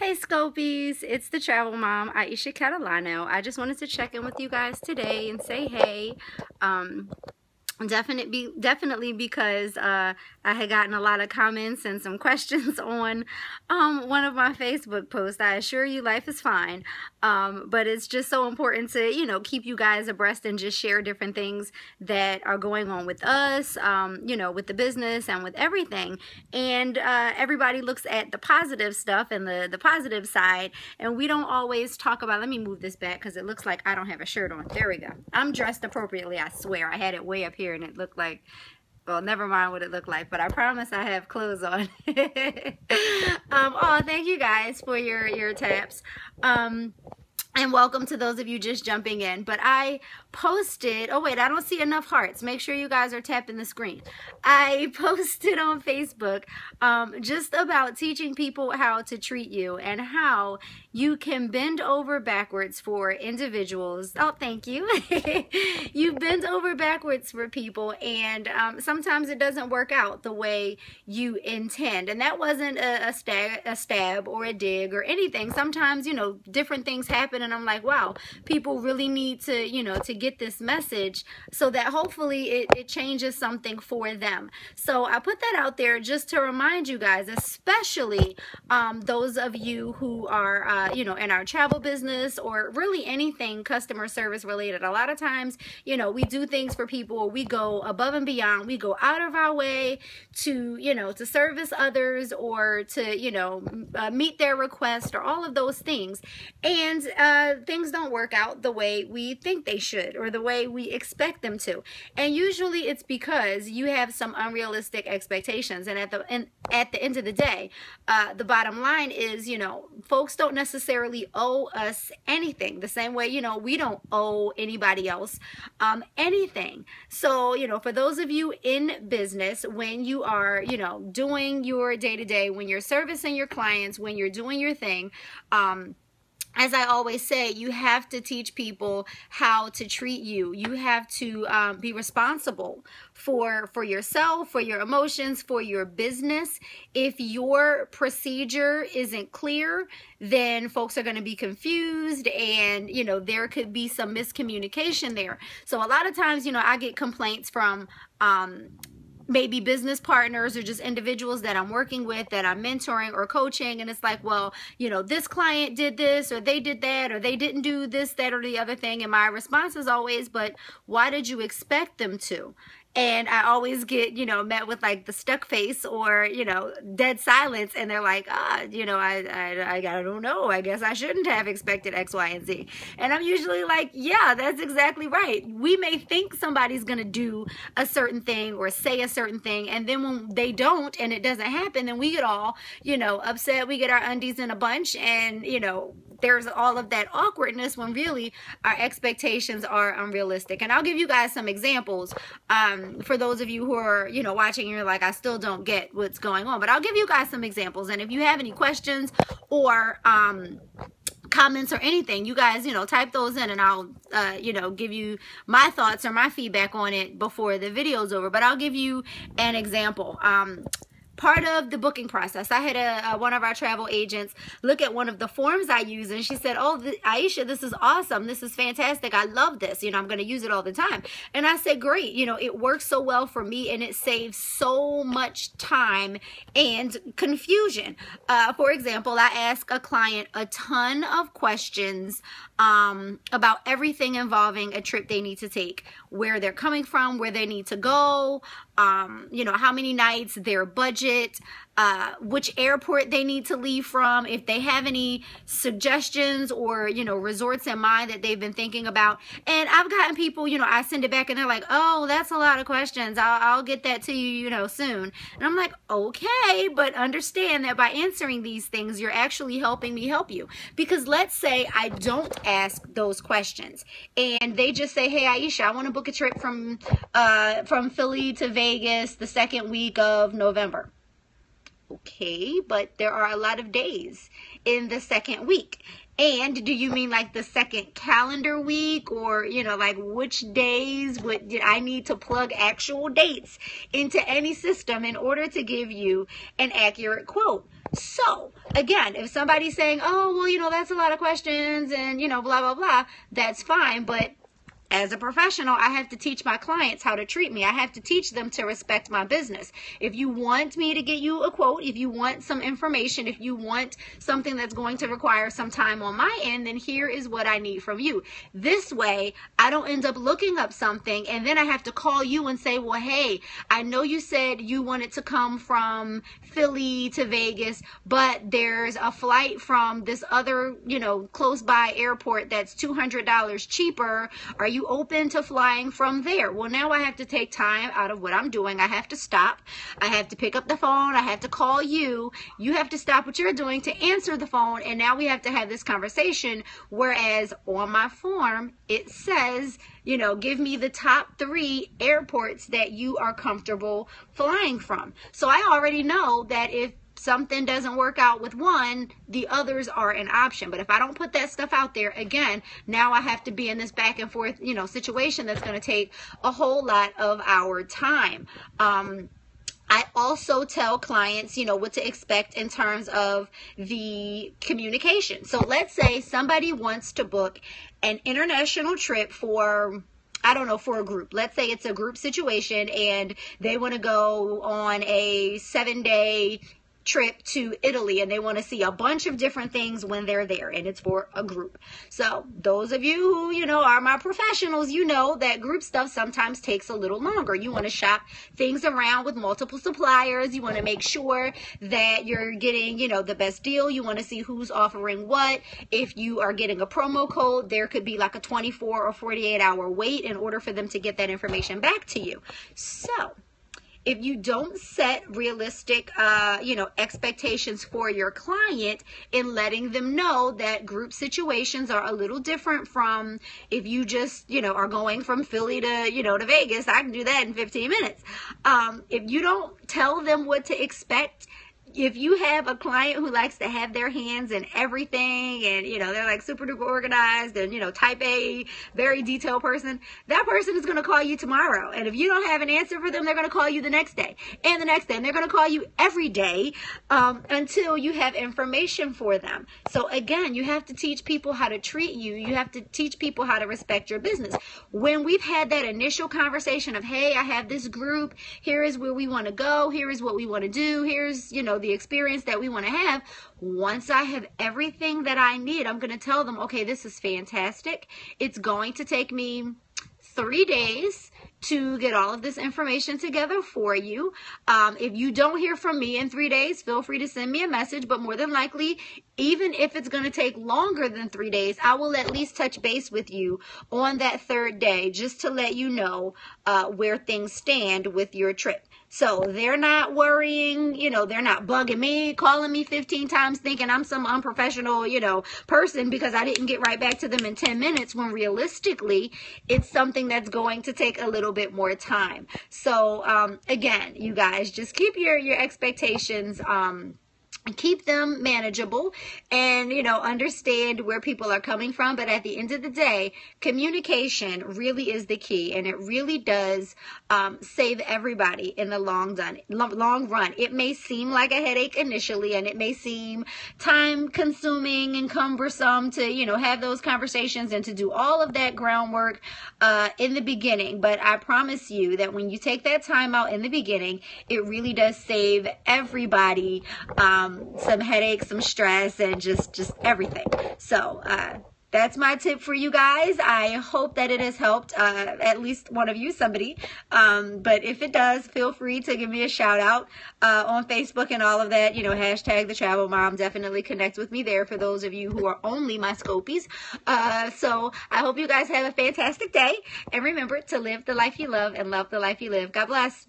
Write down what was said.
Hey Scopies, it's the travel mom, Ahesha Catalano. I just wanted to check in with you guys today and say hey. Um, definitely because I had gotten a lot of comments and some questions on one of my Facebook posts. I assure you life is fine, but it's just so important to, you know, keep you guys abreast and just share different things that are going on with us, you know, with the business and with everything. And everybody looks at the positive stuff and the positive side, and we don't always talk about, let me move this back because it looks like I don't have a shirt on. There we go. I'm dressed appropriately, I swear. I had it way up here and it looked like, well, never mind what it looked like, but I promise I have clothes on. Oh, thank you guys for your taps. And welcome to those of you just jumping in. But I posted, oh wait, I don't see enough hearts. Make sure you guys are tapping the screen. I posted on Facebook just about teaching people how to treat you and how you can bend over backwards for individuals. Oh, thank you. You bend over backwards for people, and sometimes it doesn't work out the way you intend. And that wasn't a stab or a dig or anything. Sometimes, you know, different things happen, and I'm like, wow, people really need to, you know, to get this message so that hopefully it changes something for them. So I put that out there just to remind you guys, especially those of you who are, you know, in our travel business or really anything customer service related. A lot of times, you know, we do things for people. We go above and beyond. We go out of our way to, you know, to service others or to, you know, meet their request or all of those things. And things don't work out the way we think they should or the way we expect them to. And usually it's because you have some unrealistic expectations. And at the end of the day, the bottom line is, you know, folks don't necessarily owe us anything the same way, you know, we don't owe anybody else anything. So, you know, for those of you in business, when you are, you know, doing your day-to-day, when you're servicing your clients, when you're doing your thing, as I always say, you have to teach people how to treat you. You have to be responsible for yourself, for your emotions, for your business. If your procedure isn't clear, then folks are going to be confused, and, you know, there could be some miscommunication there. So a lot of times, you know, I get complaints from maybe business partners or just individuals that I'm working with, that I'm mentoring or coaching, and it's like, well, you know, this client did this or they did that or they didn't do this, that, or the other thing. And my response is always, but why did you expect them to? And I always get, you know, met with like the stuck face or, you know, dead silence. And they're like, you know, I don't know. I guess I shouldn't have expected X, Y, and Z. And I'm usually like, yeah, that's exactly right. We may think somebody's going to do a certain thing or say a certain thing. And then when they don't and it doesn't happen, then we get all, you know, upset. We get our undies in a bunch, and, you know, there's all of that awkwardness when really our expectations are unrealistic. And I'll give you guys some examples for those of you who are, you know, watching and you're like, I still don't get what's going on. But I'll give you guys some examples. And if you have any questions or comments or anything, you guys, you know, type those in, and I'll, you know, give you my thoughts or my feedback on it before the video's over. But I'll give you an example. Part of the booking process, I had one of our travel agents look at one of the forms I use, and she said, oh, Ahesha, this is awesome. This is fantastic. I love this. You know, I'm going to use it all the time. And I said, great. You know, it works so well for me, and it saves so much time and confusion. For example, I ask a client a ton of questions about everything involving a trip they need to take, where they're coming from, where they need to go, you know, how many nights, their budget, which airport they need to leave from, if they have any suggestions or, you know, resorts in mind that they've been thinking about. And I've gotten people, you know, I send it back and they're like, oh, that's a lot of questions. I'll get that to you, you know, soon. And I'm like, okay, but understand that by answering these things, you're actually helping me help you. Because let's say I don't ask those questions and they just say, hey, Ahesha, I want to book a trip from Philly to Vegas the second week of November. Okay, but there are a lot of days in the second week. And do you mean like the second calendar week, or, you know, like which days did I need to plug actual dates into any system in order to give you an accurate quote? So again, if somebody's saying, oh, well, you know, that's a lot of questions and, you know, blah, blah, blah, that's fine. But as a professional, I have to teach my clients how to treat me. I have to teach them to respect my business. If you want me to get you a quote, if you want some information, if you want something that's going to require some time on my end, then here is what I need from you. This way, I don't end up looking up something and then I have to call you and say, well, hey, I know you said you wanted to come from Philly to Vegas, but there's a flight from this other, you know, close by airport that's $200 cheaper. Are you open to flying from there? Well, now I have to take time out of what I'm doing. I have to stop. I have to pick up the phone. I have to call you. You have to stop what you're doing to answer the phone. And now we have to have this conversation. Whereas on my form, it says, you know, give me the top 3 airports that you are comfortable flying from. So I already know that if something doesn't work out with one, the others are an option. But if I don't put that stuff out there, again, now I have to be in this back and forth, you know, situation that's going to take a whole lot of our time. I also tell clients, you know, what to expect in terms of the communication. So let's say somebody wants to book an international trip for, I don't know, for a group. Let's say it's a group situation and they want to go on a 7-day trip to Italy and they want to see a bunch of different things when they're there, and it's for a group. So those of you who, you know, are my professionals, you know that group stuff sometimes takes a little longer. You want to shop things around with multiple suppliers. You want to make sure that you're getting, you know, the best deal. You want to see who's offering what. If you are getting a promo code, there could be like a 24 or 48 hour wait in order for them to get that information back to you. So if you don't set realistic, you know, expectations for your client in letting them know that group situations are a little different from if you just, you know, are going from Philly to, you know, to Vegas, I can do that in 15 minutes. If you don't tell them what to expect, if you have a client who likes to have their hands in everything and, you know, they're like super duper organized and, you know, type A, very detailed person, that person is going to call you tomorrow. And if you don't have an answer for them, they're going to call you the next day and the next day. And they're going to call you every day until you have information for them. So again, you have to teach people how to treat you. You have to teach people how to respect your business. When we've had that initial conversation of, hey, I have this group, here is where we want to go, here is what we want to do, here's, you know, the experience that we want to have. Once I have everything that I need, I'm going to tell them, okay, this is fantastic. It's going to take me 3 days to get all of this information together for you. If you don't hear from me in 3 days, feel free to send me a message, but more than likely, even if it's going to take longer than 3 days, I will at least touch base with you on that 3rd day just to let you know where things stand with your trip. So they're not worrying, you know, they're not bugging me, calling me 15 times thinking I'm some unprofessional, you know, person because I didn't get right back to them in 10 minutes when realistically it's something that's going to take a little bit more time. So again, you guys, just keep your expectations keep them manageable and, you know, understand where people are coming from. But at the end of the day, communication really is the key, and it really does save everybody in the long run. It may seem like a headache initially, and it may seem time consuming and cumbersome to, you know, have those conversations and to do all of that groundwork in the beginning. But I promise you that when you take that time out in the beginning, it really does save everybody some headaches, some stress, and just everything. So that's my tip for you guys. I hope that it has helped at least one of you, somebody. But if it does, feel free to give me a shout out on Facebook and all of that. You know, hashtag the travel mom. Definitely connect with me there for those of you who are only my Scopies. So I hope you guys have a fantastic day. And remember to live the life you love and love the life you live. God bless.